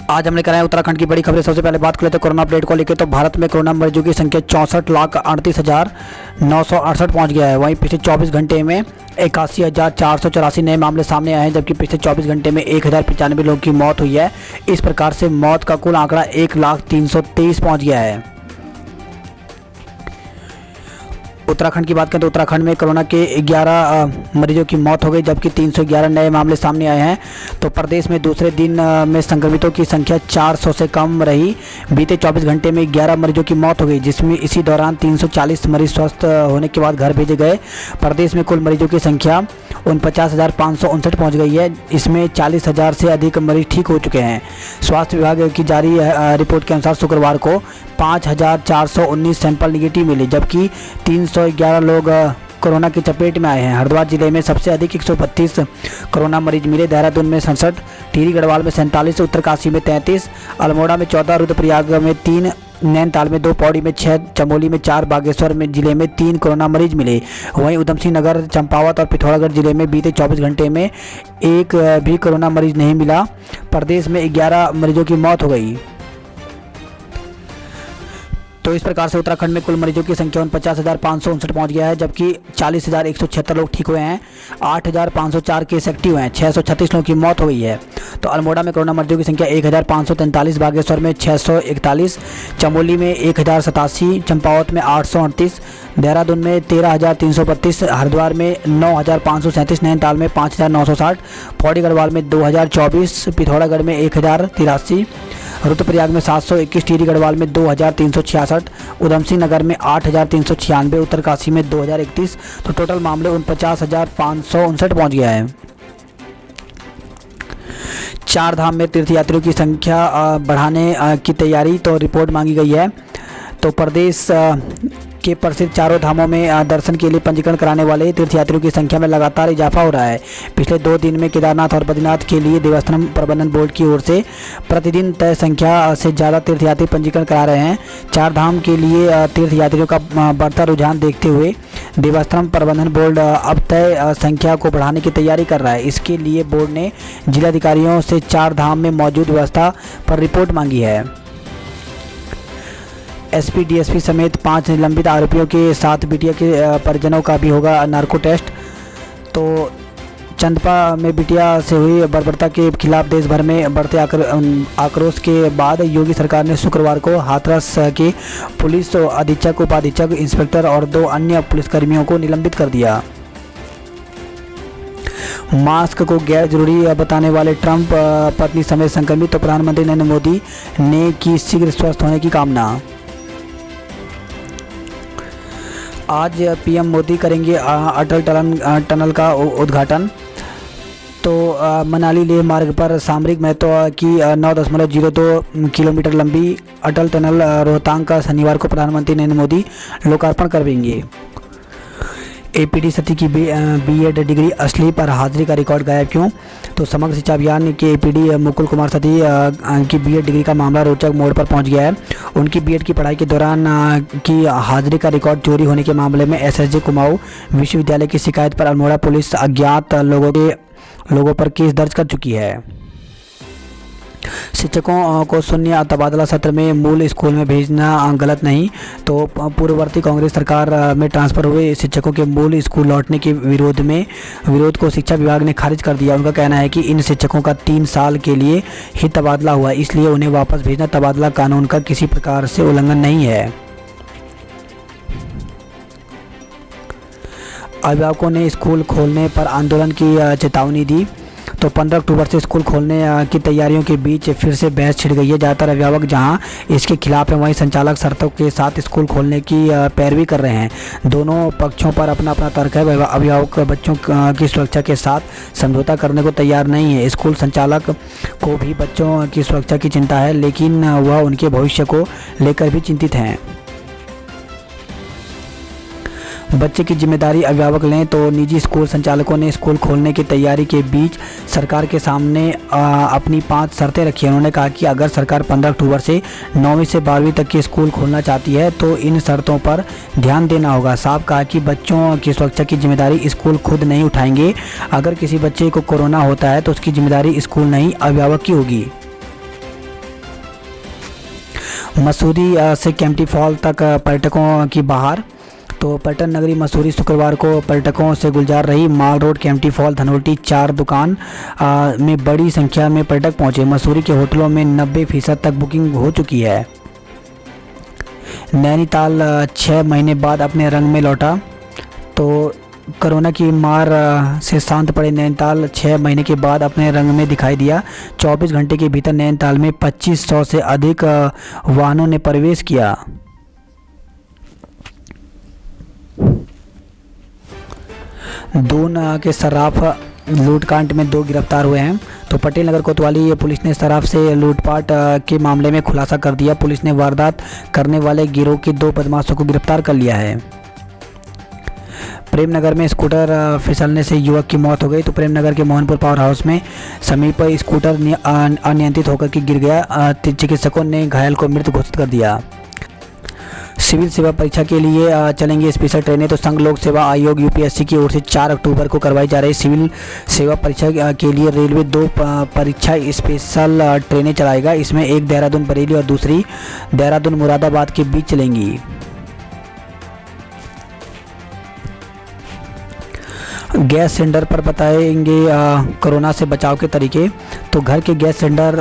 आज हमने कराया उत्तराखंड की बड़ी खबरें। सबसे पहले बात कर लेते हैं कोरोना अपडेट को लेकर। तो भारत में कोरोना मरीजों की संख्या 64,38,968 पहुंच गया है। वहीं पिछले 24 घंटे में 81,484 नए मामले सामने आए हैं, जबकि पिछले 24 घंटे में 1,095 लोगों की मौत हुई है। इस प्रकार से मौत का कुल आंकड़ा 1,03,23 पहुँच गया है। उत्तराखंड की बात करें तो उत्तराखंड में कोरोना के 11 मरीजों की मौत हो गई, जबकि 311 नए मामले सामने आए हैं। तो प्रदेश में दूसरे दिन में संक्रमितों की संख्या 400 से कम रही। बीते 24 घंटे में 11 मरीजों की मौत हो गई, जिसमें इसी दौरान 340 मरीज स्वस्थ होने के बाद घर भेजे गए। प्रदेश में कुल मरीजों की संख्या 49,559 पहुँच गई है। इसमें 40,000 से अधिक मरीज ठीक हो चुके हैं। स्वास्थ्य विभाग की जारी रिपोर्ट के अनुसार शुक्रवार को 5,419 सैंपल निगेटिव मिले, जबकि 311 लोग कोरोना की चपेट में आए हैं। हरिद्वार जिले में सबसे अधिक 132 कोरोना मरीज मिले। देहरादून में 67, टिहरी गढ़वाल में 47, उत्तरकाशी में 33, अल्मोड़ा में 14, रुद्रप्रयाग में 3, नैनीताल में 2, पौड़ी में 6, चमोली में 4, बागेश्वर में जिले में 3 कोरोना मरीज मिले। वहीं उधम सिंह नगर, चंपावत और पिथौरागढ़ जिले में बीते 24 घंटे में एक भी कोरोना मरीज नहीं मिला। प्रदेश में 11 मरीजों की मौत हो गई। तो इस प्रकार से उत्तराखंड में कुल मरीजों की संख्या 49,559 पहुंच गया है, जबकि 40,176 लोग ठीक हुए हैं। 8,504 केस एक्टिव हैं। 636 लोगों की मौत हो गई है। तो अल्मोड़ा में कोरोना मरीजों की संख्या 1,543, बागेश्वर में 641, चमोली में 1,087, चंपावत में 838, देहरादून में 13,332, हरिद्वार में 9,537, नैनीताल में 5,960, पौड़ी गढ़वाल में 2,024, पिथौरागढ़ में 1,083, रुद्रप्रयाग में 721, टिहरी गढ़वाल में 2,366, उधम सिंह नगर में 8,396, उत्तरकाशी में 2,031। तो टोटल मामले 49,559 पहुँच गया है। चार धाम में तीर्थयात्रियों की संख्या बढ़ाने की तैयारी, तो रिपोर्ट मांगी गई है। तो प्रदेश के प्रसिद्ध चारों धामों में दर्शन के लिए पंजीकरण कराने वाले तीर्थयात्रियों की संख्या में लगातार इजाफा हो रहा है। पिछले 2 दिन में केदारनाथ और बद्रीनाथ के लिए देवस्थानम प्रबंधन बोर्ड की ओर से प्रतिदिन तय संख्या से ज़्यादा तीर्थयात्री पंजीकरण करा रहे हैं। चार धाम के लिए तीर्थयात्रियों का बढ़ता रुझान देखते हुए देवस्थानम प्रबंधन बोर्ड अब तय संख्या को बढ़ाने की तैयारी कर रहा है। इसके लिए बोर्ड ने जिलाधिकारियों से चार धाम में मौजूद व्यवस्था पर रिपोर्ट मांगी है। एसपी, डीएसपी समेत 5 निलंबित आरोपियों के साथ बिटिया के परिजनों का भी होगा नार्को टेस्ट। तो चंदपा में बिटिया से हुई बर्बरता के खिलाफ देश भर में बढ़ते आक्रोश के बाद योगी सरकार ने शुक्रवार को हाथरस के पुलिस अधीक्षक, उपाधीक्षक, इंस्पेक्टर और 2 अन्य पुलिसकर्मियों को निलंबित कर दिया। मास्क को गैर जरूरी बताने वाले ट्रंप पत्नी समेत संक्रमित, तो प्रधानमंत्री नरेंद्र मोदी ने की शीघ्र स्वस्थ होने की कामना। आज पीएम मोदी करेंगे अटल टनल का उद्घाटन। तो मनाली लेह मार्ग पर सामरिक महत्व की 9.02 किलोमीटर लंबी अटल टनल रोहतांग का शनिवार को प्रधानमंत्री नरेंद्र मोदी लोकार्पण करेंगे। एपीडी सती की बीएड डिग्री असली पर हाजिरी का रिकॉर्ड गायब क्यों? तो समग्र शिक्षा अभियान के एपीडी मुकुल कुमार सती की बीएड डिग्री का मामला रोचक मोड़ पर पहुंच गया है। उनकी बीएड की पढ़ाई के दौरान की हाजिरी का रिकॉर्ड चोरी होने के मामले में एसएसजे कुमाऊं विश्वविद्यालय की शिकायत पर अल्मोड़ा पुलिस अज्ञात लोगों पर केस दर्ज कर चुकी है। शिक्षकों को शून्य तबादला सत्र में मूल स्कूल में भेजना गलत नहीं। तो पूर्ववर्ती कांग्रेस सरकार में ट्रांसफ़र हुए शिक्षकों के मूल स्कूल लौटने के विरोध को शिक्षा विभाग ने खारिज कर दिया। उनका कहना है कि इन शिक्षकों का 3 साल के लिए ही तबादला हुआ, इसलिए उन्हें वापस भेजना तबादला कानून का किसी प्रकार से उल्लंघन नहीं है। अभिभावकों ने स्कूल खोलने पर आंदोलन की चेतावनी दी। तो 15 अक्टूबर से स्कूल खोलने की तैयारियों के बीच फिर से बहस छिड़ गई है। ज़्यादातर अभिभावक जहां इसके खिलाफ हैं, वहीं संचालक शर्तों के साथ स्कूल खोलने की पैरवी कर रहे हैं। दोनों पक्षों पर अपना अपना तर्क है। अभिभावक बच्चों की सुरक्षा के साथ समझौता करने को तैयार नहीं है। स्कूल संचालक को भी बच्चों की सुरक्षा की चिंता है, लेकिन वह उनके भविष्य को लेकर भी चिंतित हैं। बच्चे की जिम्मेदारी अभिभावक लें, तो निजी स्कूल संचालकों ने स्कूल खोलने की तैयारी के बीच सरकार के सामने अपनी 5 शर्तें रखी हैं। उन्होंने कहा कि अगर सरकार 15 अक्टूबर से 9वीं से 12वीं तक के स्कूल खोलना चाहती है तो इन शर्तों पर ध्यान देना होगा। साफ कहा कि बच्चों की सुरक्षा की जिम्मेदारी स्कूल खुद नहीं उठाएंगे। अगर किसी बच्चे को कोरोना होता है तो उसकी जिम्मेदारी स्कूल नहीं, अभिभावक की होगी। मसूरी से केम्प्टी फॉल तक पर्यटकों की बहार। तो पर्यटन नगरी मसूरी शुक्रवार को पर्यटकों से गुलजार रही। माल रोड, केम्प्टी फॉल, धनोल्टी 4 दुकान में बड़ी संख्या में पर्यटक पहुंचे। मसूरी के होटलों में 90% तक बुकिंग हो चुकी है। नैनीताल 6 महीने बाद अपने रंग में लौटा। तो कोरोना की मार से शांत पड़े नैनीताल 6 महीने के बाद अपने रंग में दिखाई दिया। 24 घंटे के भीतर नैनीताल में 2500 से अधिक वाहनों ने प्रवेश किया। दून के शराफ लूटकांड में 2 गिरफ्तार हुए हैं। तो पटेल नगर कोतवाली पुलिस ने शराफ से लूटपाट के मामले में खुलासा कर दिया। पुलिस ने वारदात करने वाले गिरोह के 2 बदमाशों को गिरफ्तार कर लिया है। प्रेमनगर में स्कूटर फिसलने से युवक की मौत हो गई। तो प्रेमनगर के मोहनपुर पावर हाउस में समीप स्कूटर अनियंत्रित होकर के गिर गया। चिकित्सकों ने घायल को मृत घोषित कर दिया। सिविल सेवा परीक्षा के लिए चलेंगे स्पेशल ट्रेनें। तो संघ लोक सेवा आयोग यूपीएससी की ओर से 4 अक्टूबर को करवाई जा रही सिविल सेवा परीक्षा के लिए रेलवे 2 परीक्षा स्पेशल ट्रेनें चलाएगा। इसमें एक देहरादून बरेली और दूसरी देहरादून मुरादाबाद के बीच चलेंगी। गैस सिलेंडर पर बताएंगे कोरोना से बचाव के तरीके। तो घर के गैस सिलेंडर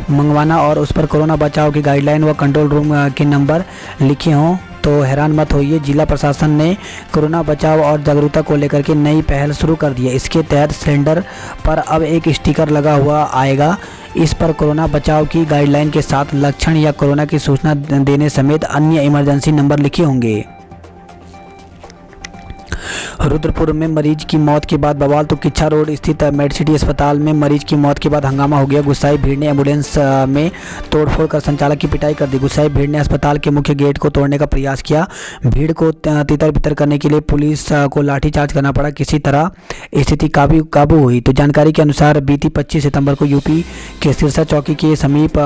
मंगवाना और उस पर कोरोना बचाव की गाइडलाइन व कंट्रोल रूम के नंबर लिखे हों तो हैरान मत होइए। जिला प्रशासन ने कोरोना बचाव और जागरूकता को लेकर के नई पहल शुरू कर दी है। इसके तहत सिलेंडर पर अब एक स्टिकर लगा हुआ आएगा। इस पर कोरोना बचाव की गाइडलाइन के साथ लक्षण या कोरोना की सूचना देने समेत अन्य इमरजेंसी नंबर लिखे होंगे। रुद्रपुर में मरीज की मौत के बाद बवाल। तो किच्छा रोड स्थित मेडिसिटी अस्पताल में मरीज की मौत के बाद हंगामा हो गया। गुस्साई भीड़ ने एम्बुलेंस में तोड़फोड़ कर संचालक की पिटाई कर दी। गुस्साई भीड़ ने अस्पताल के मुख्य गेट को तोड़ने का प्रयास किया। भीड़ को तितर बितर करने के लिए पुलिस को लाठीचार्ज करना पड़ा। किसी तरह स्थिति काबू हुई। तो जानकारी के अनुसार बीती 25 सितंबर को यूपी के सिरसा चौकी के समीप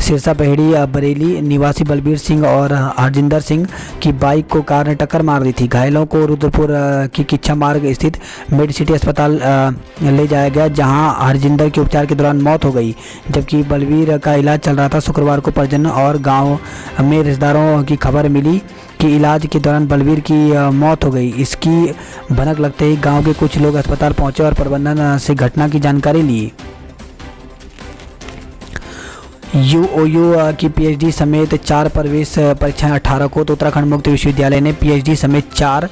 सिरसा पहेड़ी बरेली निवासी बलबीर सिंह और हरजिंदर सिंह की बाइक को कार ने टक्कर मार दी थी। घायलों को रुद्रपुर की किच्छा मार्ग स्थित मेडिसिटी अस्पताल ले जाया गया, जहां हरजिंदर के उपचार के दौरान मौत हो गई, जबकि बलबीर का इलाज चल रहा था। शुक्रवार को परिजन और गांव में रिश्तेदारों की खबर मिली कि इलाज के दौरान बलबीर की मौत हो गई। इसकी भनक लगते ही गांव के कुछ लोग अस्पताल पहुंचे और प्रबंधन से घटना की जानकारी ली। यूओयू की पीएचडी समेत 4 प्रवेश परीक्षाएं 18 को। तो उत्तराखंड मुक्त विश्वविद्यालय ने पीएचडी समेत 4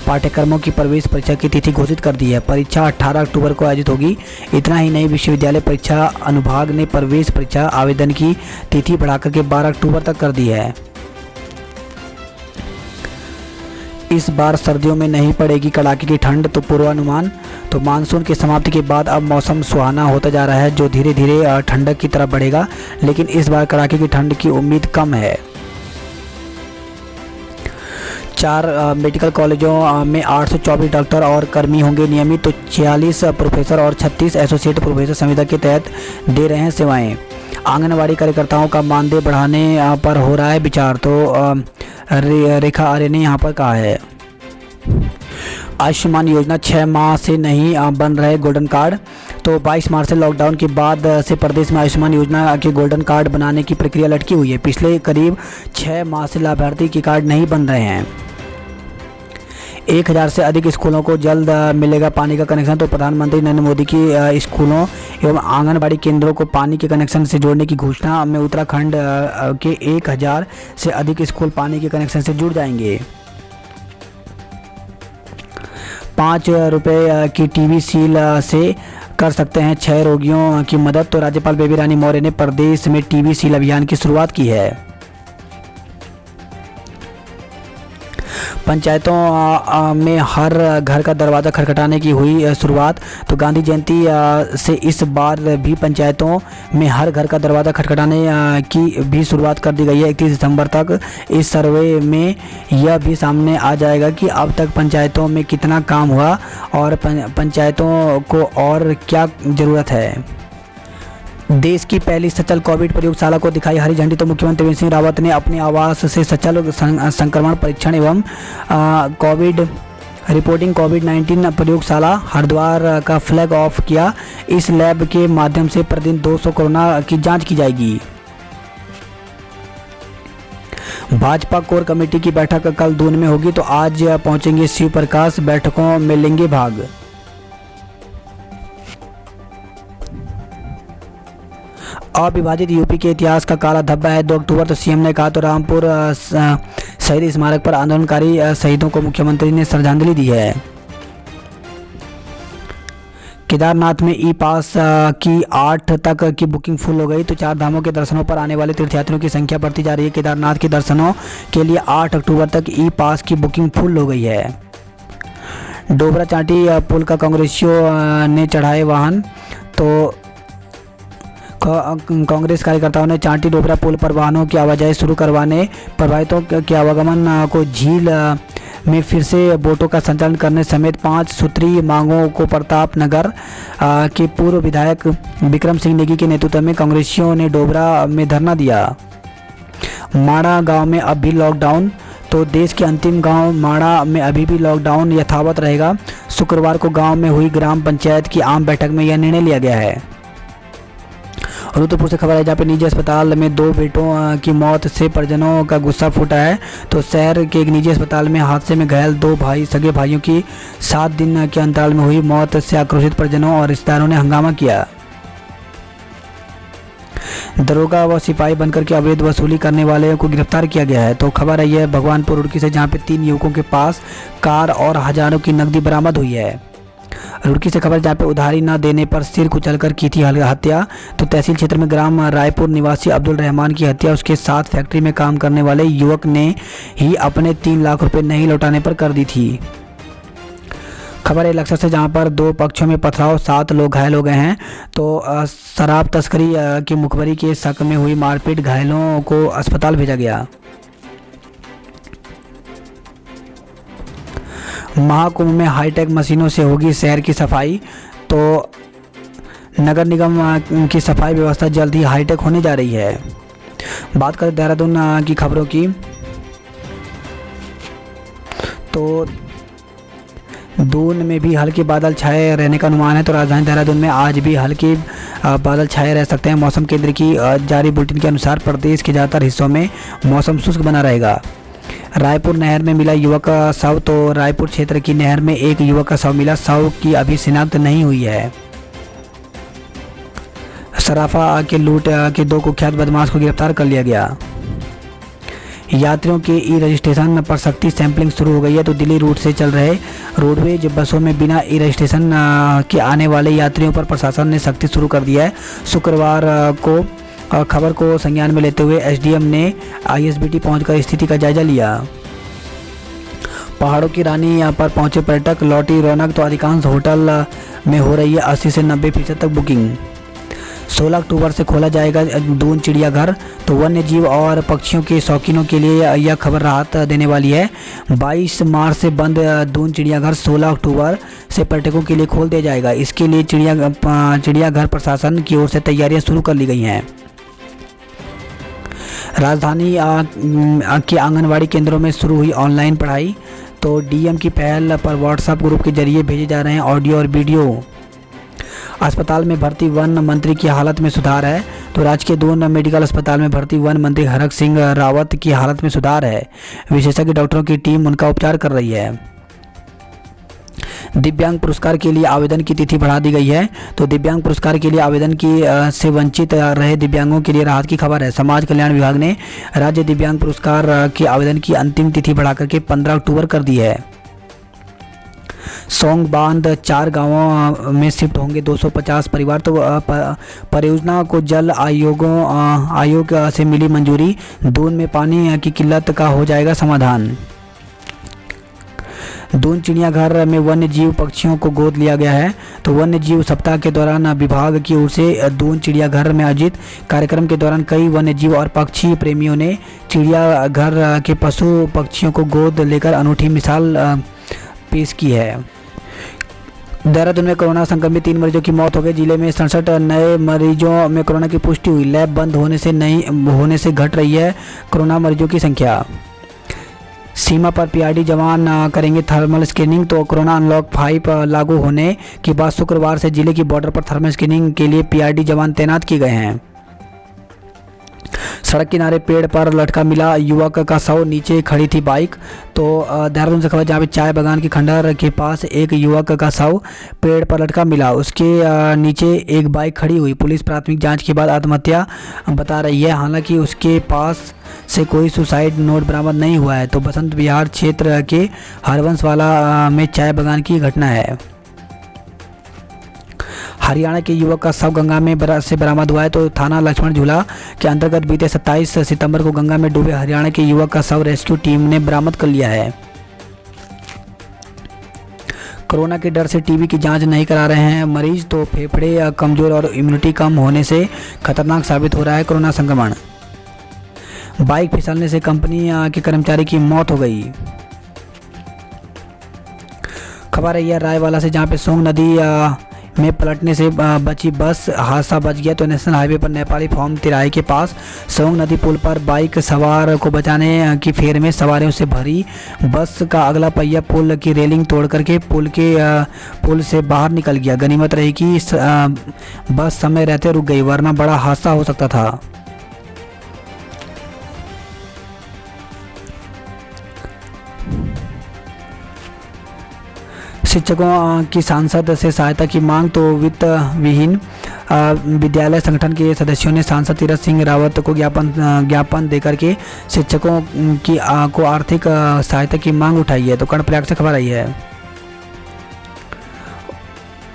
पाठ्यक्रमों की प्रवेश परीक्षा की तिथि घोषित कर दी है। परीक्षा 18 अक्टूबर को आयोजित होगी। इतना ही नहीं, विश्वविद्यालय परीक्षा अनुभाग ने प्रवेश परीक्षा आवेदन की तिथि बढ़ाकर के 12 अक्टूबर तक कर दी है। इस बार सर्दियों में नहीं पड़ेगी कड़ाके की ठंड। तो पूर्वानुमान। तो मानसून की समाप्ति के बाद अब मौसम सुहाना होता जा रहा है, जो धीरे धीरे ठंडक की तरफ बढ़ेगा, लेकिन इस बार कड़ाके की ठंड की उम्मीद कम है। 4 मेडिकल कॉलेजों में 824 डॉक्टर और कर्मी होंगे नियमित। तो 46 प्रोफेसर और 36 एसोसिएट प्रोफेसर संविदा के तहत दे रहे हैं सेवाएं। आंगनवाड़ी कार्यकर्ताओं का मानदेय बढ़ाने पर हो रहा है विचार। तो रेखा आर्य ने यहाँ पर कहा है। आयुष्मान योजना 6 माह से नहीं बन रहे गोल्डन कार्ड। तो 22 मार्च से लॉकडाउन के बाद से प्रदेश में आयुष्मान योजना के गोल्डन कार्ड बनाने की प्रक्रिया लटकी हुई है। पिछले करीब 6 माह से लाभार्थी के कार्ड नहीं बन रहे हैं। 1000 से अधिक स्कूलों को जल्द मिलेगा पानी का कनेक्शन। तो प्रधानमंत्री नरेंद्र मोदी की स्कूलों एवं आंगनबाड़ी केंद्रों को पानी के कनेक्शन से जोड़ने की घोषणा में उत्तराखंड के 1000 से अधिक स्कूल पानी के कनेक्शन से जुड़ जाएंगे। 5 रुपये की टीवी सील से कर सकते हैं 6 रोगियों की मदद। तो राज्यपाल बेबी रानी मौर्य ने प्रदेश में टीवी सील अभियान की शुरुआत की है। पंचायतों में हर घर का दरवाज़ा खटखटाने की हुई शुरुआत। तो गांधी जयंती से इस बार भी पंचायतों में हर घर का दरवाज़ा खटखटाने की भी शुरुआत कर दी गई है। 31 दिसंबर तक इस सर्वे में यह भी सामने आ जाएगा कि अब तक पंचायतों में कितना काम हुआ और पंचायतों को और क्या ज़रूरत है। देश की पहली सचल कोविड प्रयोगशाला को दिखाई हरी झंडी। तो मुख्यमंत्री त्रिवेंद्र सिंह रावत ने अपने आवास से सचल संक्रमण परीक्षण एवं कोविड रिपोर्टिंग कोविड-19 प्रयोगशाला हरिद्वार का फ्लैग ऑफ किया। इस लैब के माध्यम से प्रतिदिन 200 कोरोना की जांच की जाएगी। भाजपा कोर कमेटी की बैठक कल दून में होगी। तो आज पहुंचेंगे शिव प्रकाश, बैठकों में लेंगे भाग। अविभाजित यूपी के इतिहास का काला धब्बा है 2 अक्टूबर। तो सीएम ने कहा। तो रामपुर शहीद स्मारक पर आंदोलनकारी शहीदों को मुख्यमंत्री ने श्रद्धांजलि दी है। केदारनाथ में ई पास की 8 तक की बुकिंग फुल हो गई। तो 4 धामों के दर्शनों पर आने वाले तीर्थयात्रियों की संख्या बढ़ती जा रही है। केदारनाथ के दर्शनों के लिए 8 अक्टूबर तक ई पास की बुकिंग फुल हो गई है। डोबरा चांटी पुल का कांग्रेसियों ने चढ़ाए वाहन। तो कांग्रेस कार्यकर्ताओं ने चांटी डोबरा पुल पर वाहनों की आवाजाही शुरू करवाने, प्रभावितों के आवागमन को झील में फिर से बोटों का संचालन करने समेत 5 सूत्रीय मांगों को प्रताप नगर के पूर्व विधायक विक्रम सिंह नेगी के नेतृत्व में कांग्रेसियों ने डोबरा में धरना दिया। माड़ा गांव में अब भी लॉकडाउन। तो देश के अंतिम गांव माड़ा में अभी भी लॉकडाउन यथावत रहेगा। शुक्रवार को गांव में हुई ग्राम पंचायत की आम बैठक में यह निर्णय लिया गया है। रुद्रपुर से खबर है जहाँ पे निजी अस्पताल में 2 बेटों की मौत से परिजनों का गुस्सा फूटा है। तो शहर के एक निजी अस्पताल में हादसे में घायल 2 सगे भाइयों की 7 दिन के अंतराल में हुई मौत से आक्रोशित परिजनों और रिश्तेदारों ने हंगामा किया। दरोगा व सिपाही बनकर के अवैध वसूली करने वाले को गिरफ्तार किया गया है। तो खबर है यह भगवानपुर रुड़की से जहाँ पे 3 युवकों के पास कार और हजारों की नकदी बरामद हुई है। रुड़की से खबर जहाँ पे उधारी न देने पर सिर कुचलकर की थी हत्या। तो तहसील क्षेत्र में ग्राम रायपुर निवासी अब्दुल रहमान की हत्या उसके साथ फैक्ट्री में काम करने वाले युवक ने ही अपने 3 लाख रुपए नहीं लौटाने पर कर दी थी। खबर है लक्सर से जहाँ पर 2 पक्षों में पथराव 7 लोग घायल हो गए हैं। तो शराब तस्करी की मुखबरी के शक में हुई मारपीट, घायलों को अस्पताल भेजा गया। महाकुंभ में हाईटेक मशीनों से होगी शहर की सफाई। तो नगर निगम की सफाई व्यवस्था जल्द ही हाईटेक होने जा रही है। बात करें देहरादून की खबरों की। तो दून में भी हल्के बादल छाए रहने का अनुमान है। तो राजधानी देहरादून में आज भी हल्के बादल छाए रह सकते हैं। मौसम केंद्र की जारी बुलेटिन के अनुसार प्रदेश के ज़्यादातर हिस्सों में मौसम शुष्क बना रहेगा। रायपुर नहर में मिला युवक का शव। तो रायपुर क्षेत्र की नहर में एक युवक का शव मिला। शव की अभी शिनाख्त नहीं हुई है। सराफा के लूट के 2 कुख्यात बदमाश को गिरफ्तार कर लिया गया। यात्रियों के ई रजिस्ट्रेशन पर सख्ती, सैंपलिंग शुरू हो गई है। तो दिल्ली रूट से चल रहे रोडवेज बसों में बिना ई रजिस्ट्रेशन के आने वाले यात्रियों पर प्रशासन ने सख्ती शुरू कर दिया है। शुक्रवार को खबर को संज्ञान में लेते हुए एसडीएम ने आईएसबीटी पहुंचकर स्थिति का जायजा लिया। पहाड़ों की रानी पर पहुंचे पर्यटक, लौटी रौनक। तो अधिकांश होटल में हो रही है 80 से 90% तक बुकिंग। 16 अक्टूबर से खोला जाएगा दून चिड़ियाघर। तो वन्य जीव और पक्षियों के शौकीनों के लिए यह खबर राहत देने वाली है। 22 मार्च से बंद दून चिड़ियाघर 16 अक्टूबर से पर्यटकों के लिए खोल दिया जाएगा। इसके लिए चिड़ियाघर प्रशासन की ओर से तैयारियां शुरू कर ली गई हैं। राजधानी के आंगनवाड़ी केंद्रों में शुरू हुई ऑनलाइन पढ़ाई। तो डीएम की पहल पर व्हाट्सएप ग्रुप के जरिए भेजे जा रहे हैं ऑडियो और वीडियो। अस्पताल में भर्ती वन मंत्री की हालत में सुधार है। तो राजकीय दून मेडिकल अस्पताल में भर्ती वन मंत्री हरक सिंह रावत की हालत में सुधार है। विशेषज्ञ डॉक्टरों की टीम उनका उपचार कर रही है। दिव्यांग पुरस्कार के लिए आवेदन की तिथि बढ़ा दी गई है। तो दिव्यांग पुरस्कार के लिए आवेदन की से वंचित रहे दिव्यांगों के लिए राहत की खबर है। समाज कल्याण विभाग ने राज्य दिव्यांग पुरस्कार के आवेदन की अंतिम तिथि बढ़ाकर के 15 अक्टूबर कर दी है। सोंग बांध 4 गांवों में शिफ्ट होंगे 250 परिवार। तो परियोजना को जल आयोग से मिली मंजूरी। दून में पानी की किल्लत का हो जाएगा समाधान। दून चिड़ियाघर में वन्य जीव पक्षियों को गोद लिया गया है। तो वन्य जीव सप्ताह के दौरान विभाग की ओर से दून चिड़ियाघर में आयोजित कार्यक्रम के दौरान कई वन्य जीव और पक्षी प्रेमियों ने चिड़ियाघर के पशु पक्षियों को गोद लेकर अनूठी मिसाल पेश की है। देहरादून में कोरोना संक्रमित 3 मरीजों की मौत हो गई। जिले में 67 नए मरीजों में कोरोना की पुष्टि हुई। लैब बंद होने से घट रही है कोरोना मरीजों की संख्या। सीमा पर पीआरडी जवान करेंगे थर्मल स्क्रीनिंग। तो कोरोना अनलॉक 5 लागू होने के बाद शुक्रवार से जिले की बॉर्डर पर थर्मल स्क्रीनिंग के लिए पीआरडी जवान तैनात किए गए हैं। सड़क किनारे पेड़ पर लटका मिला युवक का शव, नीचे खड़ी थी बाइक। तो देहरादून से खबर जहाँ पे चाय बागान की खंडहर के पास एक युवक का शव पेड़ पर लटका मिला, उसके नीचे एक बाइक खड़ी हुई। पुलिस प्राथमिक जांच के बाद आत्महत्या बता रही है। हालांकि उसके पास से कोई सुसाइड नोट बरामद नहीं हुआ है। तो बसंत विहार क्षेत्र के हरवंशवाला में चाय बागान की घटना है। हरियाणा के युवक का शव गंगा में से बरामद हुआ है। तो थाना लक्ष्मण झूला के अंतर्गत बीते 27 सितंबर को गंगा में डूबे हरियाणा के युवक का शव रेस्क्यू टीम ने बरामद कर लिया है। कोरोना के डर से टीबी की जांच नहीं करा रहे हैं मरीज। तो फेफड़े कमजोर और इम्यूनिटी कम होने से खतरनाक साबित हो रहा है कोरोना संक्रमण। बाइक फिसलने से कंपनी के कर्मचारी की मौत हो गई। खबर है यह रायवाला से, जहां पे सोंग नदी में पलटने से बची बस, हादसा बच गया। तो नेशनल हाईवे पर नेपाली फॉर्म तिराहे के पास सोंग नदी पुल पर बाइक सवार को बचाने की फेर में सवारियों से भरी बस का अगला पहिया पुल की रेलिंग तोड़ करके पुल से बाहर निकल गया। गनीमत रही कि बस समय रहते रुक गई, वरना बड़ा हादसा हो सकता था। शिक्षकों की सांसद से सहायता की मांग। तो वित्त विहीन विद्यालय संगठन के सदस्यों ने सांसद तीरथ सिंह रावत को ज्ञापन देकर के शिक्षकों को आर्थिक सहायता की मांग उठाई है। तो कर्णप्रयाग से खबर आई है।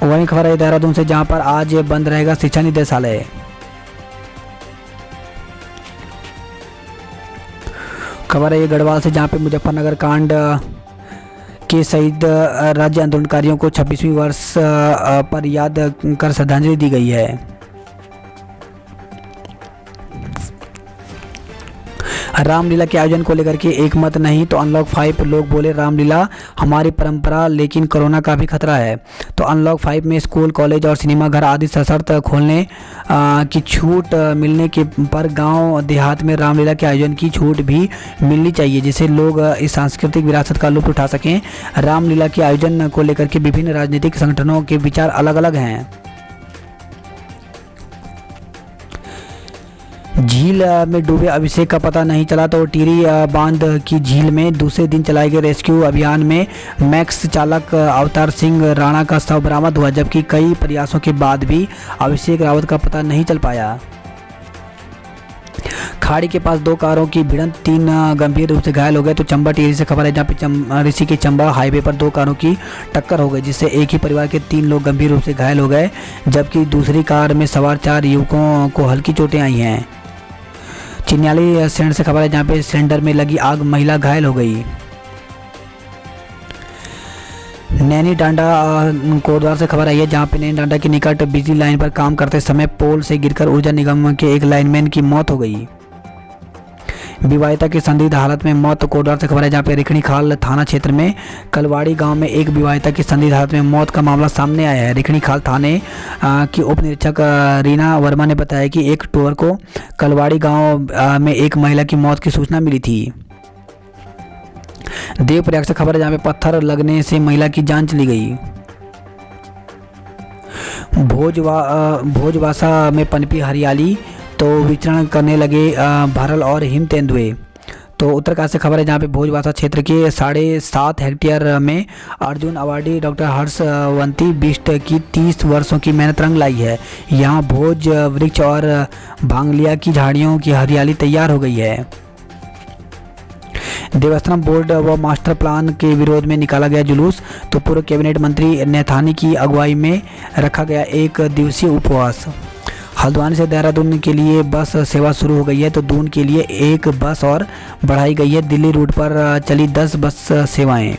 वहीं खबर आई देहरादून से, जहां पर आज बंद रहेगा शिक्षा निदेशालय। खबर है ये गढ़वाल से, जहां पे मुजफ्फरनगर कांड के शहीद राज्य आंदोलनकारियों को 26वीं वर्ष पर याद कर श्रद्धांजलि दी गई है। रामलीला के आयोजन को लेकर के एक मत नहीं। तो अनलॉक 5 लोग बोले रामलीला हमारी परंपरा, लेकिन कोरोना का भी खतरा है। तो अनलॉक 5 में स्कूल, कॉलेज और सिनेमाघर आदि सशर्त खोलने की छूट मिलने के पर गांव देहात में रामलीला के आयोजन की छूट भी मिलनी चाहिए, जिससे लोग इस सांस्कृतिक विरासत का लुत्फ उठा सकें। रामलीला के आयोजन को लेकर के विभिन्न राजनीतिक संगठनों के विचार अलग अलग हैं। झील में डूबे अभिषेक का पता नहीं चला। तो टिहरी बांध की झील में दूसरे दिन चलाए गए रेस्क्यू अभियान में मैक्स चालक अवतार सिंह राणा का शव बरामद हुआ, जबकि कई प्रयासों के बाद भी अभिषेक रावत का पता नहीं चल पाया। खाड़ी के पास 2 कारों की भिड़ंत, 3 गंभीर रूप से घायल हो गए। तो चंबा टिहरी से खबर है, जहाँ पे ऋषि के चंबा हाईवे पर 2 कारों की टक्कर हो गई, जिससे एक ही परिवार के 3 लोग गंभीर रूप से घायल हो गए, जबकि दूसरी कार में सवार 4 युवकों को हल्की चोटें आई हैं। चिन्याली सिलेंडर से खबर है, जहाँ पे सिलेंडर में लगी आग, महिला घायल हो गई। नैनी डांडा कोटद्वार से खबर आई है, जहाँ पे नैनी डांडा के निकट बिजली लाइन पर काम करते समय पोल से गिरकर ऊर्जा निगम के एक लाइनमैन की मौत हो गई। विवाहिता की संदिग्ध हालत में मौत। कोटद्वार से खबर है, जहाँ पे रिखणी खाल थाना क्षेत्र में कलवाड़ी गांव में एक विवाहिता की संदिग्ध हालत में मौत का मामला सामने आया है। रिखणी खाल थाने की उप निरीक्षक रीना वर्मा ने बताया कि एक टोर को कलवाड़ी गांव में एक महिला की मौत की सूचना मिली थी। देवप्रयाग से खबर है, जहाँ पे पत्थर लगने से महिला की जान चली गई। भोजवासा में पनपी हरियाली, तो विचरण करने लगे भरल और हिम तेंदुए। तो उत्तरकाशी से खबर है, जहाँ पे भोजवासा क्षेत्र के 7.5 हेक्टेयर में अर्जुन अवार्डी डॉक्टर हर्षवंती बिष्ट की 30 वर्षों की मेहनत रंग लाई है। यहाँ भोज वृक्ष और भांगलिया की झाड़ियों की हरियाली तैयार हो गई है। देवस्थानम बोर्ड व मास्टर प्लान के विरोध में निकाला गया जुलूस। तो पूर्व कैबिनेट मंत्री नैथानी की अगुवाई में रखा गया 1 दिवसीय उपवास। हल्द्वानी से देहरादून के लिए बस सेवा शुरू हो गई है। तो दून के लिए 1 बस और बढ़ाई गई है। दिल्ली रूट पर चली 10 बस सेवाएं।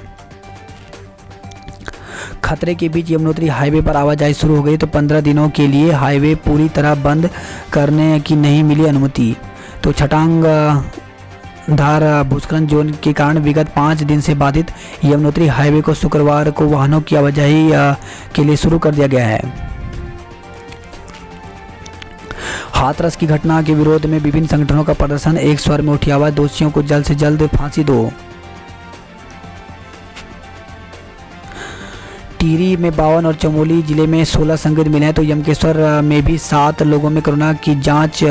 खतरे के बीच यमुनोत्री हाईवे पर आवाजाही शुरू हो गई तो 15 दिनों के लिए हाईवे पूरी तरह बंद करने की नहीं मिली अनुमति। तो छटांग धार भूस्खलन जोन के कारण विगत 5 दिन से बाधित यमुनोत्री हाईवे को शुक्रवार को वाहनों की आवाजाही के लिए शुरू कर दिया गया है। हाथरस की घटना के विरोध में विभिन्न संगठनों का प्रदर्शन, एक स्वर में उठी आवाज, दोषियों को जल्द से जल्द फांसी दो। टिहरी में 52 और चमोली जिले में 16 संदिग्ध मिले हैं। तो यमकेश्वर में भी 7 लोगों में कोरोना की जांच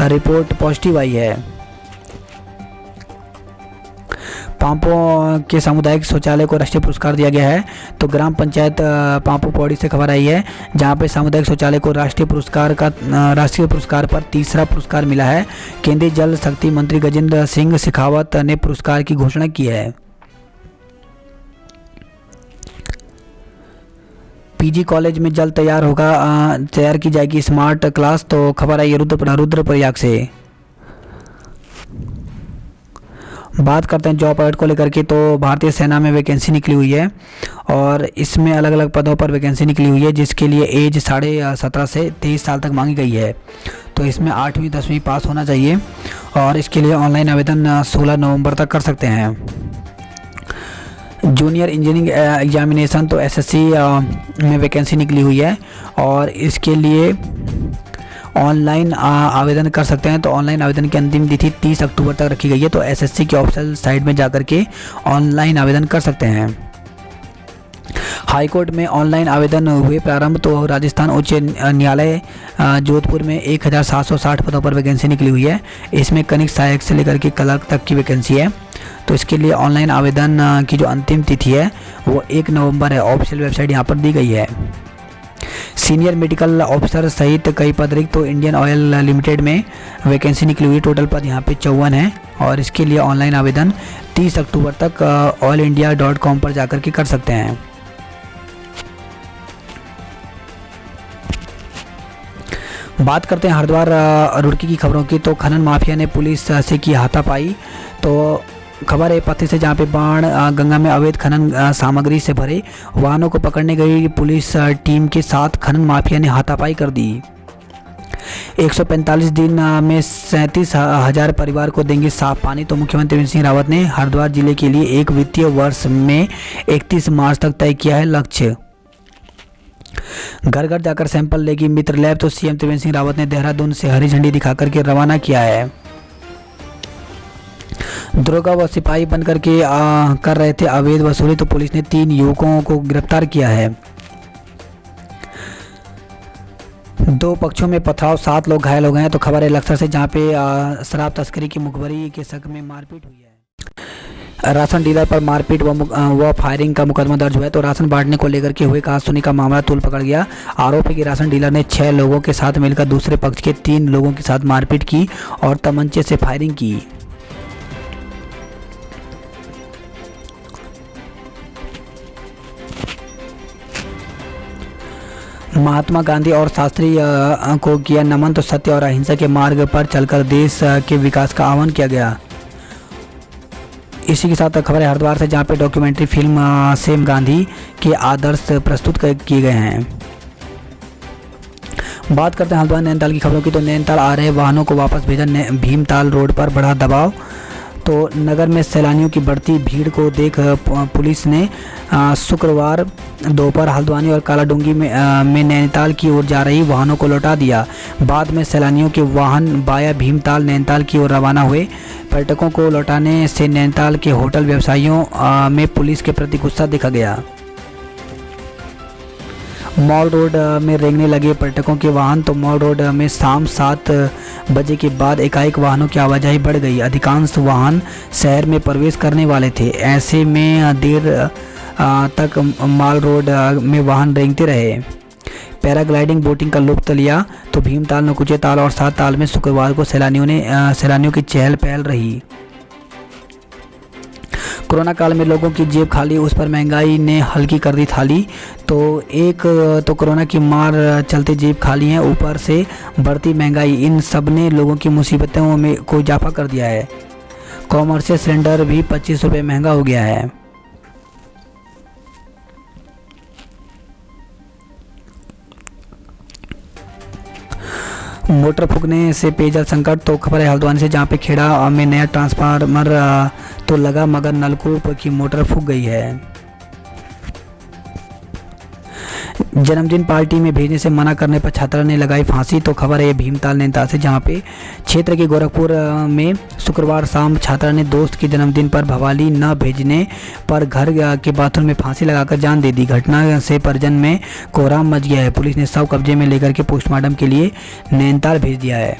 रिपोर्ट पॉजिटिव आई है। पांपो के सामुदायिक शौचालय को राष्ट्रीय पुरस्कार दिया गया है। तो ग्राम पंचायत पांपो पौड़ी से खबर आई है, जहां पे सामुदायिक शौचालय को राष्ट्रीय पुरस्कार पर तीसरा पुरस्कार मिला है। केंद्रीय जल शक्ति मंत्री गजेंद्र सिंह शेखावत ने पुरस्कार की घोषणा की है। पीजी कॉलेज में जल्द तैयार की जाएगी स्मार्ट क्लास। तो खबर आई रुद्रप्रयाग से। बात करते हैं जॉब अलर्ट को लेकर के। तो भारतीय सेना में वैकेंसी निकली हुई है और इसमें अलग अलग पदों पर वैकेंसी निकली हुई है, जिसके लिए एज 17.5 से 23 साल तक मांगी गई है। तो इसमें 8वीं 10वीं पास होना चाहिए और इसके लिए ऑनलाइन आवेदन 16 नवंबर तक कर सकते हैं। जूनियर इंजीनियरिंग एग्जामिनेशन तो एसएससी में वैकेंसी निकली हुई है और इसके लिए ऑनलाइन आवेदन कर सकते हैं। तो ऑनलाइन आवेदन की अंतिम तिथि 30 अक्टूबर तक रखी गई है। तो एसएससी की ऑफिशियल साइट में जाकर के ऑनलाइन आवेदन कर सकते हैं। हाईकोर्ट में ऑनलाइन आवेदन हुए प्रारंभ। तो राजस्थान उच्च न्यायालय जोधपुर में 1760 पदों पर वैकेंसी निकली हुई है। इसमें कनिष्ठ सहायक से लेकर के क्लर्क तक की वैकेंसी है। तो इसके लिए ऑनलाइन आवेदन की जो अंतिम तिथि है वो 1 नवंबर है। ऑफिशियल वेबसाइट यहाँ पर दी गई है। सीनियर मेडिकल ऑफिसर सहित कई पद रिक्त। तो इंडियन ऑयल लिमिटेड में वैकेंसी निकली हुई, टोटल पद यहाँ पे 54 है और इसके लिए ऑनलाइन आवेदन 30 अक्टूबर तक allindia.com पर जाकर के कर सकते हैं। बात करते हैं हरिद्वार रुड़की की खबरों की। तो खनन माफिया ने पुलिस से की हाथापाई। तो खबर है पत्थर से, जहाँ पे बाण गंगा में अवैध खनन सामग्री से भरे वाहनों को पकड़ने गई पुलिस टीम के साथ खनन माफिया ने हाथापाई कर दी। 145 दिन में 37,000 परिवार को देंगे साफ पानी। तो मुख्यमंत्री त्रिवेंद्र सिंह रावत ने हरिद्वार जिले के लिए एक वित्तीय वर्ष में 31 मार्च तक तय किया है लक्ष्य। घर घर जाकर सैंपल लेगी मित्र लैब। तो सीएम त्रिवेंद्र सिंह रावत ने देहरादून से हरी झंडी दिखाकर के रवाना किया है। दरोगा व सिपाही बनकर के कर रहे थे अवैध वसूली। तो पुलिस ने 3 युवकों को गिरफ्तार किया है। 2 पक्षों में पथराव, 7 लोग घायल हो गए हैं। तो खबर है लक्सर से, जहां पे शराब तस्करी की मुखबरी के शक में मारपीट हुई है। राशन डीलर पर मारपीट व फायरिंग का मुकदमा दर्ज हुआ है। तो राशन बांटने को लेकर के हुए कहासुनी का मामला तूल पकड़ गया। आरोप है कि राशन डीलर ने 6 लोगों के साथ मिलकर दूसरे पक्ष के 3 लोगों के साथ मारपीट की और तमंचे से फायरिंग की। महात्मा गांधी और शास्त्री को किया नमन। तो सत्य और अहिंसा के मार्ग पर चलकर देश के विकास का आह्वान किया गया। इसी के साथ खबर है हरिद्वार से, जहां पे डॉक्यूमेंट्री फिल्म सेम गांधी के आदर्श प्रस्तुत किए गए हैं। बात करते हैं हल्द्वानी नैनीताल की खबरों की। तो नैनीताल आ रहे वाहनों को वापस भेजा, भीमताल रोड पर बढ़ा दबाव। तो नगर में सैलानियों की बढ़ती भीड़ को देख पुलिस ने शुक्रवार दोपहर हल्द्वानी और कालाडूंगी में नैनीताल की ओर जा रही वाहनों को लौटा दिया। बाद में सैलानियों के वाहन बाया भीमताल नैनीताल की ओर रवाना हुए। पर्यटकों को लौटाने से नैनीताल के होटल व्यवसायियों में पुलिस के प्रति गुस्सा देखा गया। मॉल रोड में रेंगने लगे पर्यटकों के वाहन। तो मॉल रोड में शाम 7 बजे के बाद एकाएक वाहनों की आवाजाही बढ़ गई। अधिकांश वाहन शहर में प्रवेश करने वाले थे। ऐसे में देर तक मॉल रोड में वाहन रेंगते रहे। पैराग्लाइडिंग बोटिंग का लुत्फ लिया। तो भीमताल, नकुचे ताल और 7 ताल में शुक्रवार को सैलानियों की चहल पहल रही। कोरोना काल में लोगों की जेब खाली, उस पर महंगाई ने हल्की कर दी थाली। तो कोरोना की मार चलते जेब खाली है, ऊपर से बढ़ती महंगाई, इन सब ने लोगों की मुसीबतों में को इजाफा कर दिया है। कॉमर्शियल सिलेंडर भी 25 रुपये महंगा हो गया है। मोटर फूकने से पेयजल संकट। तो खबर है हल्द्वानी से, जहां पे खेड़ा में नया ट्रांसफार्मर तो लगा मगर नलकूप की मोटर फूक गई है। जन्मदिन पार्टी में भेजने से मना करने पर छात्रा ने लगाई फांसी। तो खबर है भीमताल नैनीताल से, जहां पे क्षेत्र के गोरखपुर में शुक्रवार शाम छात्रा ने दोस्त के जन्मदिन पर भवाली न भेजने पर घर के बाथरूम में फांसी लगाकर जान दे दी। घटना से परिजन में कोहराम मच गया है। पुलिस ने शव कब्जे में लेकर के पोस्टमार्टम के लिए नैनीताल भेज दिया है।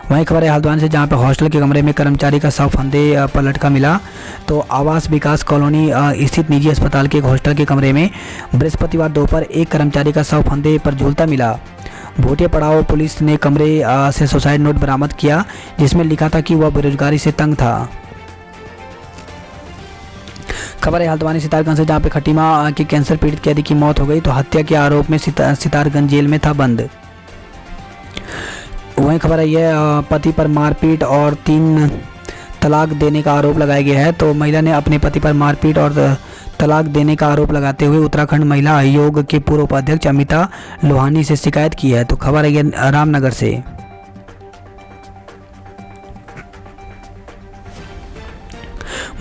वहीं खबर है हल्द्वानी से, जहां पर हॉस्टल के कमरे में कर्मचारी का शव फंदे पर लटका मिला। तो आवास विकास कॉलोनी स्थित निजी अस्पताल के एक हॉस्टल के कमरे में बृहस्पतिवार दोपहर एक कर्मचारी का शव फंदे पर झूलता मिला। भोटिया पड़ाव पुलिस ने कमरे से सुसाइड नोट बरामद किया, जिसमें लिखा था कि वह बेरोजगारी से तंग था। खबर है हल्द्वानी सितारगंज से, जहां पे खटीमा के कैंसर पीड़ित कैदी की मौत हो गई। तो हत्या के आरोप में सितारगंज जेल में था बंद। वहीं खबर है यह पति पर मारपीट और 3 तलाक देने का आरोप लगाया गया है। तो महिला ने अपने पति पर मारपीट और तलाक देने का आरोप लगाते हुए उत्तराखंड महिला आयोग के पूर्व उपाध्यक्ष अमिता लोहानी से शिकायत की है। तो खबर है यह रामनगर से।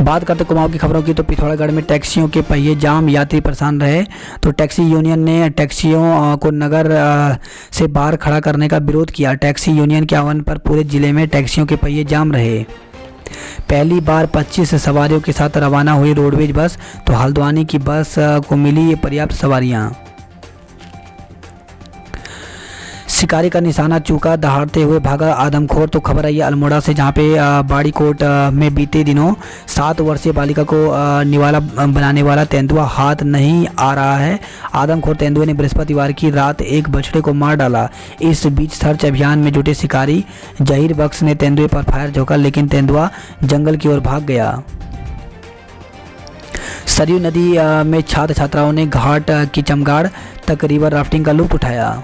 बात करते कुमाऊं की खबरों की, तो पिथौरागढ़ में टैक्सियों के पहिए जाम, यात्री परेशान रहे। तो टैक्सी यूनियन ने टैक्सियों को नगर से बाहर खड़ा करने का विरोध किया। टैक्सी यूनियन के आह्वान पर पूरे जिले में टैक्सियों के पहिए जाम रहे। पहली बार 25 सवारियों के साथ रवाना हुई रोडवेज बस। तो हल्द्वानी की बस को मिली पर्याप्त सवारियां। शिकारी का निशाना चूका, दहाड़ते हुए भागा आदमखोर। तो खबर आई है अल्मोड़ा से, जहां पे बाड़ीकोट में बीते दिनों 7 वर्षीय बालिका को निवाला बनाने वाला तेंदुआ हाथ नहीं आ रहा है। आदमखोर तेंदुए ने बृहस्पतिवार की रात एक बछड़े को मार डाला। इस बीच सर्च अभियान में जुटे शिकारी जहीर बख्श ने तेंदुए पर फायर झोंका, लेकिन तेंदुआ जंगल की ओर भाग गया। सरयू नदी में छात्र छात्राओं ने घाट की चमगाड़ तक रिवर राफ्टिंग का लुत्फ उठाया।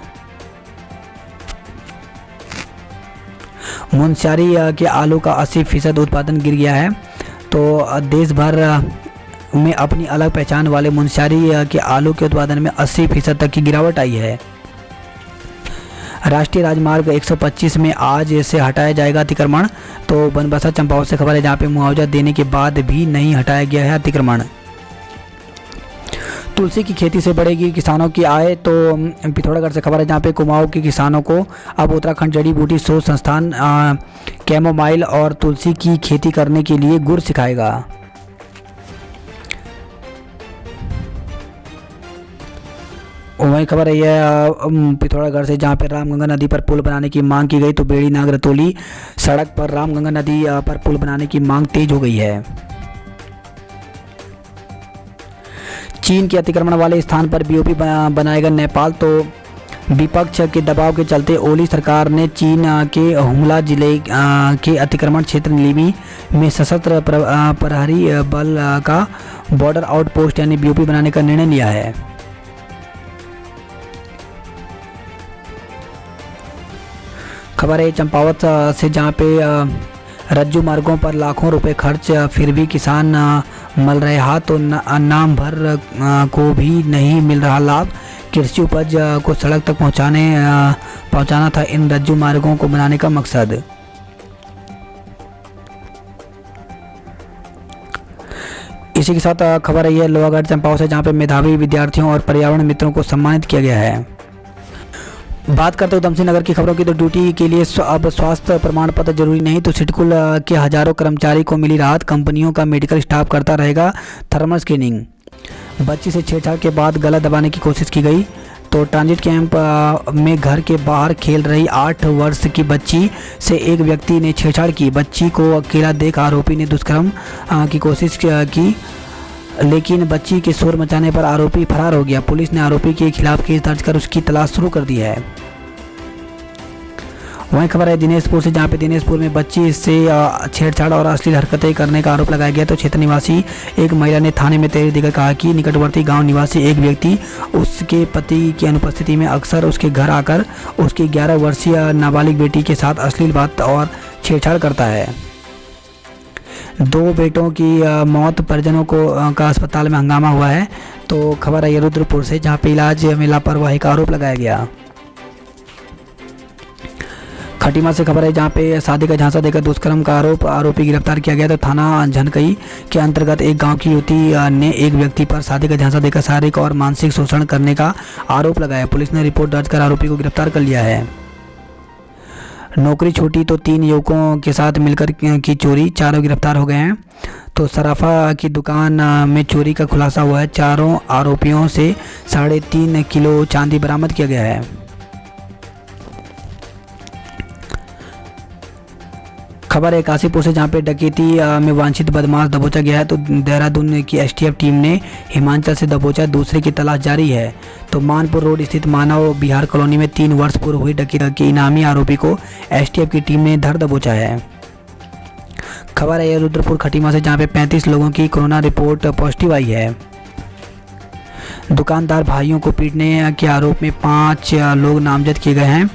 मुनस्यारी के आलू का 80% उत्पादन गिर गया है। तो देश भर में अपनी अलग पहचान वाले मुनस्यारी के आलू के उत्पादन में 80% तक की गिरावट आई है। राष्ट्रीय राजमार्ग 125 में आज से हटाया जाएगा अतिक्रमण। तो बनबसा चंपावत से खबर है, जहाँ पे मुआवजा देने के बाद भी नहीं हटाया गया है अतिक्रमण। तुलसी की खेती से बढ़ेगी किसानों की आय। तो पिथौरागढ़ से खबर है, जहाँ पे कुमाऊं के किसानों को अब उत्तराखंड जड़ी बूटी शोध संस्थान कैमोमाइल और तुलसी की खेती करने के लिए गुर सिखाएगा। वही खबर है यह पिथौरागढ़ से, जहाँ पे रामगंगा नदी पर पुल बनाने की मांग की गई। तो बेड़ी नाग रतौली सड़क पर रामगंगा नदी पर पुल बनाने की मांग तेज हो गई है। चीन के अतिक्रमण वाले स्थान पर बीओपी बनाएगा नेपाल। तो विपक्ष के दबाव के चलते ओली सरकार ने चीन के हुमला जिले के अतिक्रमण क्षेत्र नीलिमी में सशस्त्र प्रहरी बल का बॉर्डर आउटपोस्ट यानी बीओपी बनाने का निर्णय लिया है। खबर है चंपावत से, जहाँ पे रज्जू मार्गों पर लाखों रुपए खर्च फिर भी किसान मल रहे हाथ। तो नाम भर को भी नहीं मिल रहा लाभ। कृषि उपज को सड़क तक पहुंचाना था इन रज्जू मार्गों को बनाने का मकसद। इसी के साथ खबर है यह लोहागढ़ चंपावत से, जहाँ पे मेधावी विद्यार्थियों और पर्यावरण मित्रों को सम्मानित किया गया है। बात करते हैं उधमसिंह नगर की खबरों की, तो ड्यूटी के लिए अब स्वास्थ्य प्रमाण पत्र जरूरी नहीं। तो सिडकुल के हजारों कर्मचारी को मिली राहत। कंपनियों का मेडिकल स्टाफ करता रहेगा थर्मल स्क्रीनिंग। बच्ची से छेड़छाड़ के बाद गला दबाने की कोशिश की गई। तो ट्रांजिट कैंप में घर के बाहर खेल रही 8 वर्ष की बच्ची से एक व्यक्ति ने छेड़छाड़ की। बच्ची को अकेला देख आरोपी ने दुष्कर्म की कोशिश की, लेकिन बच्ची के शोर मचाने पर आरोपी फरार हो गया। पुलिस ने आरोपी के खिलाफ केस दर्ज कर उसकी तलाश शुरू कर दी है। वहीं खबर है दिनेशपुर से, जहाँ पे दिनेशपुर में बच्ची से छेड़छाड़ और अश्लील हरकतें करने का आरोप लगाया गया। तो क्षेत्र निवासी एक महिला ने थाने में तहरीर देकर कहा कि निकटवर्ती गांव निवासी एक व्यक्ति उसके पति की अनुपस्थिति में अक्सर उसके घर आकर उसकी 11 वर्षीय नाबालिग बेटी के साथ अश्लील बात और छेड़छाड़ करता है। 2 बेटों की मौत, परिजनों का अस्पताल में हंगामा हुआ है। तो खबर है रुद्रपुर से, जहाँ पे इलाज में लापरवाही का आरोप लगाया गया। खटीमा से खबर है जहां पे शादी का झांसा देकर दुष्कर्म का आरोपी गिरफ्तार किया गया। तो थाना झनकई के अंतर्गत एक गांव की युवती ने एक व्यक्ति पर शादी का झांसा देकर शारीरिक और मानसिक शोषण करने का आरोप लगाया। पुलिस ने रिपोर्ट दर्ज कर आरोपी को गिरफ्तार कर लिया है। नौकरी छूटी तो 3 युवकों के साथ मिलकर की चोरी, चारों गिरफ्तार हो गए हैं। तो सराफा की दुकान में चोरी का खुलासा हुआ है। चारों आरोपियों से 3.5 किलो चांदी बरामद किया गया है। खबर है काशीपुर से जहां पे डकैती में वांछित बदमाश दबोचा गया है। तो देहरादून की एसटीएफ टीम ने हिमाचल से दबोचा, दूसरे की तलाश जारी है। तो मानपुर रोड स्थित मानव बिहार कॉलोनी में 3 वर्ष पूर्व हुई डकैती के इनामी आरोपी को एसटीएफ की टीम ने धर दबोचा है। खबर है रुद्रपुर खटीमा से जहां पे 35 लोगों की कोरोना रिपोर्ट पॉजिटिव आई है। दुकानदार भाइयों को पीटने के आरोप में 5 लोग नामजद किए गए हैं।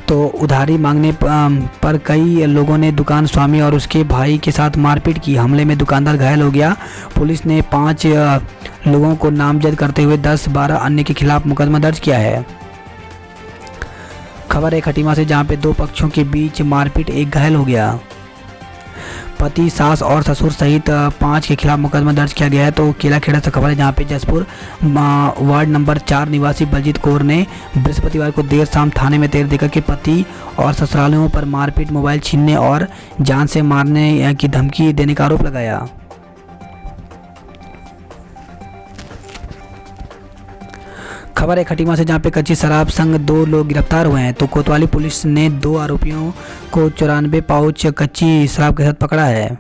तो उधारी मांगने पर कई लोगों ने दुकान स्वामी और उसके भाई के साथ मारपीट की। हमले में दुकानदार घायल हो गया। पुलिस ने 5 लोगों को नामजद करते हुए 10-12 अन्य के खिलाफ मुकदमा दर्ज किया है। खबर है खटीमा से जहां पे 2 पक्षों के बीच मारपीट, एक घायल हो गया। पति, सास और ससुर सहित 5 के खिलाफ मुकदमा दर्ज किया गया है। तो केलाखेड़ा से खबर है जहां पे जसपुर वार्ड नंबर 4 निवासी बलजीत कौर ने बृहस्पतिवार को देर शाम थाने में तेर देकर के पति और ससुरालियों पर मारपीट, मोबाइल छीनने और जान से मारने की धमकी देने का आरोप लगाया। खबर है खटीमा से जहां पे कच्ची शराब संग 2 लोग गिरफ्तार हुए हैं। तो कोतवाली पुलिस ने 2 आरोपियों को 94 पाउच कच्ची शराब के साथ पकड़ा है।